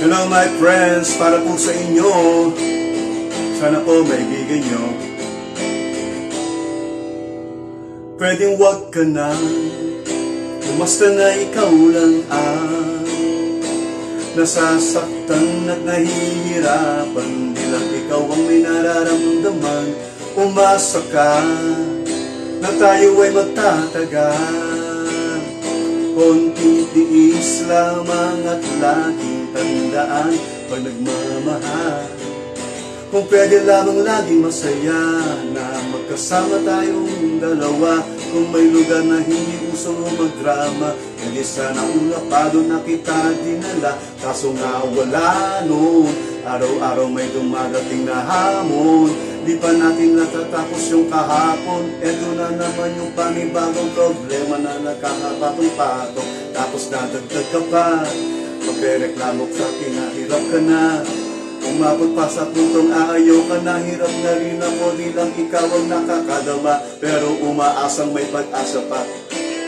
Hello my friends, para po sa inyo. Sana po maibigan nyo. Pwedeng wag ka na, basta na ikaw lang ang nasasaktan at nahihirapan. Di lang ikaw ang may nararamdaman. Umasa ka na tayo ay magtatagal. Konting tiis lamang at laging tandaan pag nagmamahal. Kung pwede lamang laging masaya na magkasama tayong dalawa. Kung may lugar na hindi usong magdrama, hindi sana ulapado na kita dinala. Kaso nga wala nun, araw-araw may dumadating na hamon. Di pa natin natatapos yung kahapon. Eto na naman yung panibagong problema na nagkakapatong-patong. Tapos nadagdag ka pa, magre-reklamo sa akin na hirap ka na. Umabot pa sa puntong aayaw ka na. Hirap na rin ako, di lang ikaw ang nakakadama. Pero umaasang may pag-asa pa.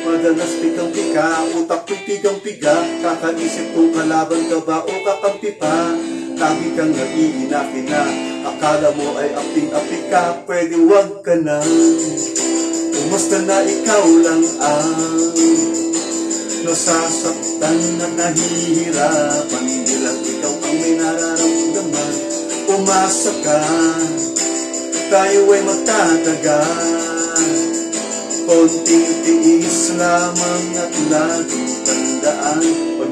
Madalas pikang-pika, utak ko'y pigang-piga. Kakaisip kung kalaban ka ba o kakampi pa. Lagi kang nag-iinapin na, akala mo ay aping-aping ka. Pwede wag ka na, basta na ikaw lang ang nasasaktan at nahihirapan. Hindi lang ikaw ang may nararamdaman. Umasa ka, tayo ay magtatagal. Konting tiis lamang at laging tandaan pag